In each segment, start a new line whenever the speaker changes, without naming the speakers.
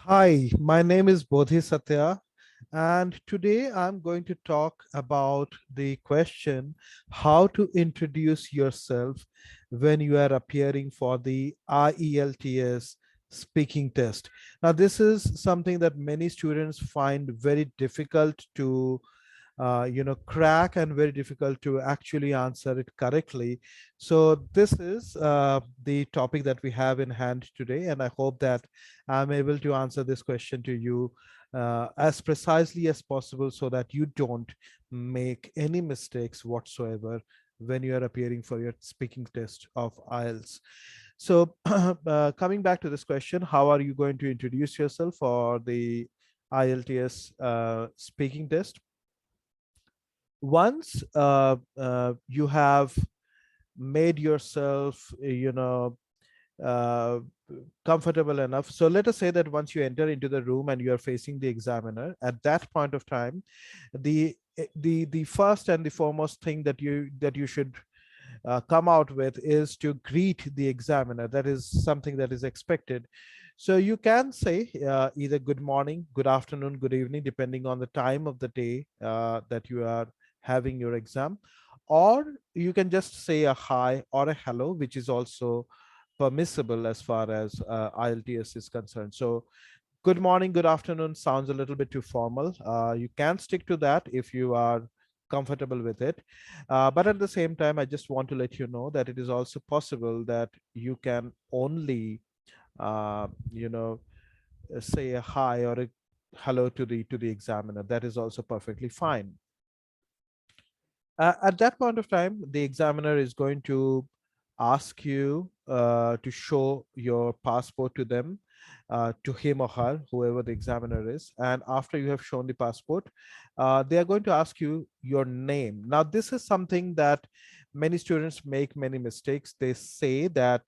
Hi, my name is Bodhi Satya, and today I'm going to talk about the question how to introduce yourself when you are appearing for the IELTS speaking test. Now, this is something that many students find very difficult to crack and very difficult to actually answer it correctly. So this is the topic that we have in hand today, and I hope that I'm able to answer this question to you as precisely as possible so that you don't make any mistakes whatsoever when you are appearing for your speaking test of IELTS. So coming back to this question, how are you going to introduce yourself for the IELTS speaking test? Once you have made yourself uh, comfortable enough, so let us say that once you enter into the room and you are facing the examiner, at that point of time, the first and the foremost thing that you should come out with is to greet the examiner. That is something that is expected. So you can say either good morning, good afternoon, good evening, depending on the time of the day that you are having your exam, or you can just say a hi or a hello, which is also permissible as far as IELTS is concerned. So good morning, good afternoon sounds a little bit too formal. You can stick to that if you are comfortable with it. But at the same time, I just want to let you know that it is also possible that you can only, uh, you know, say a hi or a hello to the examiner. That is also perfectly fine. At that point of time, the examiner is going to ask you to show your passport to them, to him or her, whoever the examiner is. And after you have shown the passport, they are going to ask you your name. Now, this is something that many students make many mistakes. They say that,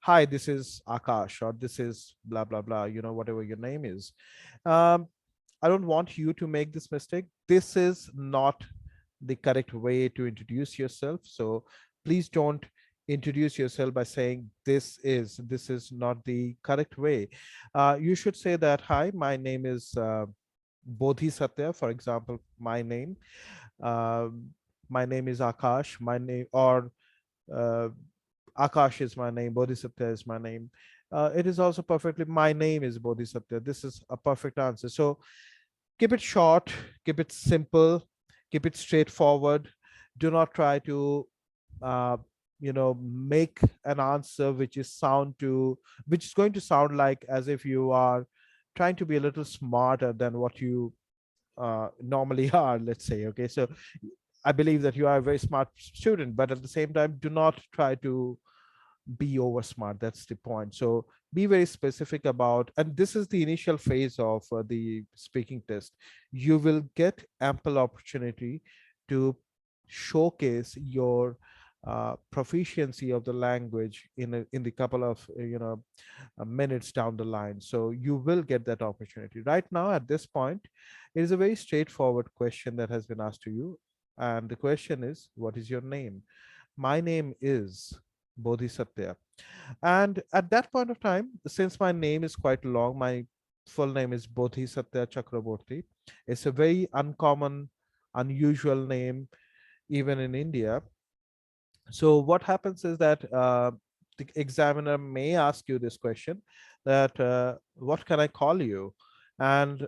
hi, this is Akash, or this is blah, blah, blah, whatever your name is. Um, I don't want you to make this mistake. This is not the correct way to introduce yourself. So please don't introduce yourself by saying this is not the correct way. You should say that, hi, my name is Bodhi Satya, for example, um, my name is Akash, my name, or uh, Akash is my name, Bodhisatya is my name. It is also perfectly, my name is Bodhisatya. This is a perfect answer. So keep it short, keep it simple, keep it straightforward. Do not try to uh, make an answer which is going to sound like as if you are trying to be a little smarter than what you normally are, let's say. Okay, so I believe that you are a very smart student, but at the same time, do not try to be over smart. That's the point. So be very specific about, and this is the initial phase of the speaking test. You will get ample opportunity to showcase your proficiency of the language in the couple of minutes down the line. So you will get that opportunity. Right now, at this point, it is a very straightforward question that has been asked to you, and the question is, what is your name? My name is Bodhisatya. And at that point of time, since my name is quite long, my full name is Bodhisatya Chakraborty. It's a very uncommon, unusual name, even in India. So what happens is that the examiner may ask you this question, that what can I call you? And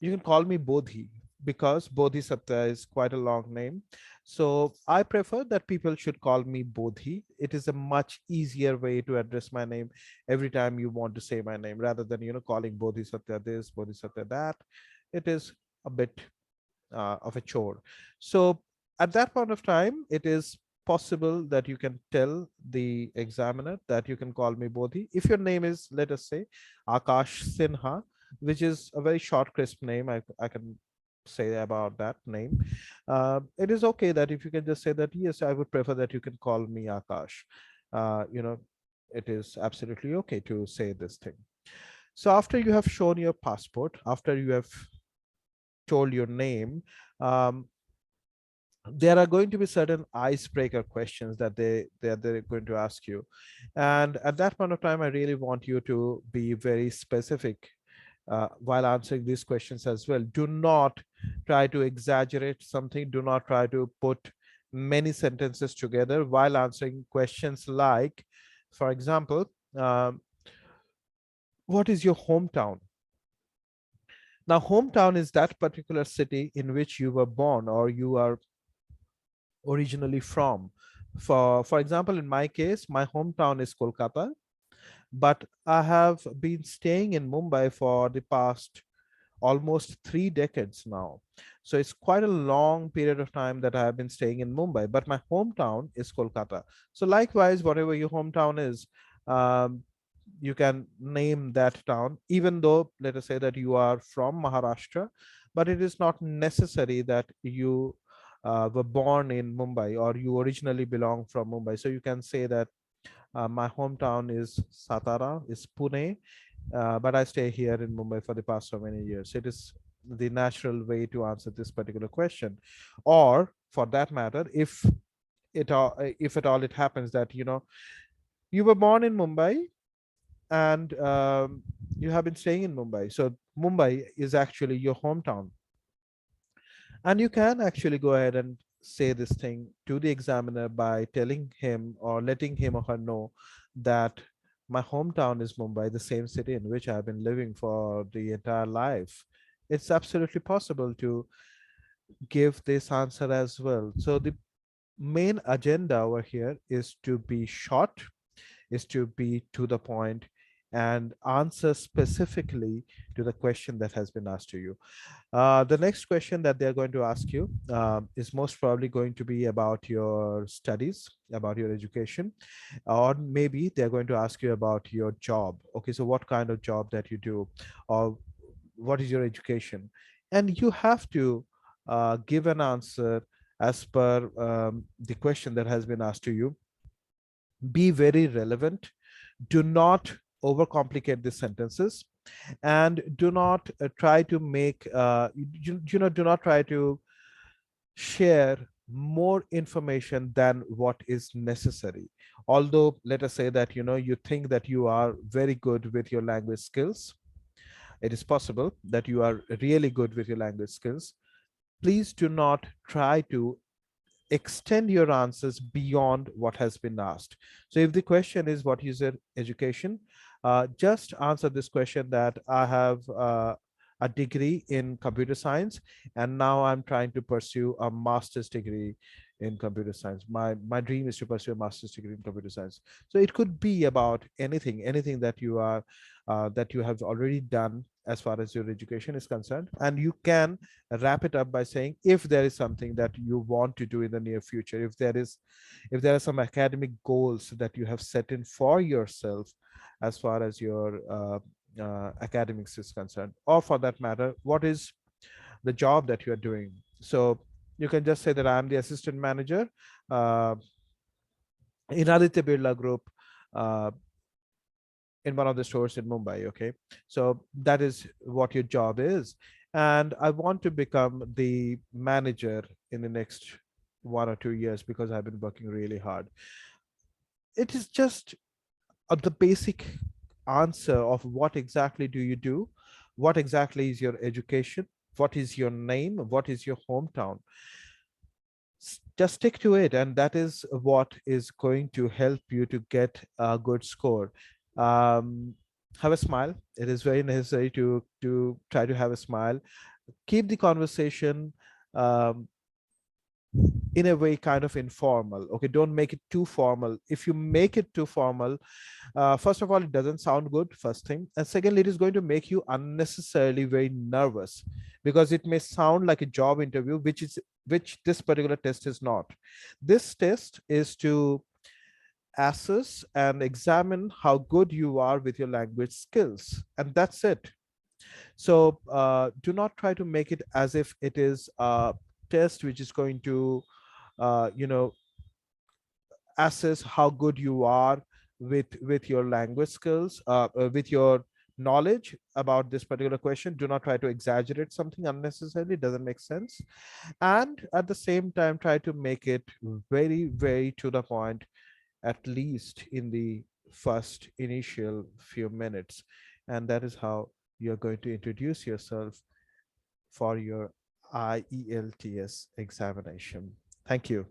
you can call me Bodhi, because Bodhisattva is quite a long name. So I prefer that people should call me Bodhi. It is a much easier way to address my name every time you want to say my name, rather than calling Bodhisattva this, Bodhisattva that. It is a bit of a chore. So at that point of time, it is possible that you can tell the examiner that you can call me Bodhi. If your name is, let us say, Akash Sinha, which is a very short, crisp name, I can say about that name. It is okay that if you can just say that, yes, I would prefer that you can call me Akash. Uh, you know, it is absolutely okay to say this thing. So after you have shown your passport, after you have told your name, um, there are going to be certain icebreaker questions that they're going to ask you, and at that point of time I really want you to be very specific while answering these questions as well. Do not try to exaggerate something. Do not try to put many sentences together while answering questions like, for example, um, what is your hometown? Now, hometown is that particular city in which you were born or you are originally from. For example, in my case, my hometown is Kolkata, but I have been staying in Mumbai for the past almost 3 decades now. So it's quite a long period of time that I have been staying in Mumbai, but my hometown is Kolkata. So likewise, whatever your hometown is, um, you can name that town, even though let us say that you are from Maharashtra, but it is not necessary that you were born in Mumbai or you originally belong from Mumbai. So you can say that my hometown is Satara, is Pune, but I stay here in Mumbai for the past so many years. It is the natural way to answer this particular question. Or for that matter, if at all it happens that you were born in Mumbai and you have been staying in Mumbai, so Mumbai is actually your hometown, and you can actually go ahead and say this thing to the examiner by telling him or letting him or her know that my hometown is Mumbai, the same city in which I've been living for the entire life. It's absolutely possible to give this answer as well. So the main agenda over here is to be short, is to be to the point, and answer specifically to the question that has been asked to you. The next question that they're going to ask you is most probably going to be about your studies, about your education, or maybe they're going to ask you about your job. Okay, so what kind of job that you do, or what is your education? And you have to give an answer as per the question that has been asked to you. Be very relevant. Do not overcomplicate the sentences, and do not try to make do not try to share more information than what is necessary. Although let us say that you think that you are very good with your language skills, it is possible that you are really good with your language skills. Please do not try to extend your answers beyond what has been asked. So if the question is what is your education, just answer this question that I have a degree in computer science, and now I'm trying to pursue a master's degree in computer science. My dream is to pursue a master's degree in computer science. So it could be about anything that you are that you have already done as far as your education is concerned, and you can wrap it up by saying if there is something that you want to do in the near future, if there are some academic goals that you have set in for yourself as far as your academics is concerned, or for that matter, what is the job that you are doing. So you can just say that I'm the assistant manager uh, in Aditya Birla Group, uh, in one of the stores in Mumbai. Okay, so that is what your job is, and I want to become the manager in the next 1 or 2 years because I've been working really hard. It is just the basic answer of what exactly do you do, what exactly is your education, what is your name, what is your hometown. Just stick to it, and that is what is going to help you to get a good score. um, have a smile. It is very necessary to try to have a smile. Keep the conversation um, in a way kind of informal. Okay, don't make it too formal. If you make it too formal, first of all, it doesn't sound good, first thing, and secondly, it is going to make you unnecessarily very nervous, because it may sound like a job interview, which this particular test is not. This test is to assess and examine how good you are with your language skills, and that's it. So do not try to make it as if it is a test which is going to uh, you know assess how good you are with your language skills, with your knowledge about this particular question. Do not try to exaggerate something unnecessarily, it doesn't make sense. And at the same time, try to make it very, very to the point, at least in the first initial few minutes. And that is how you're going to introduce yourself for your IELTS examination. Thank you.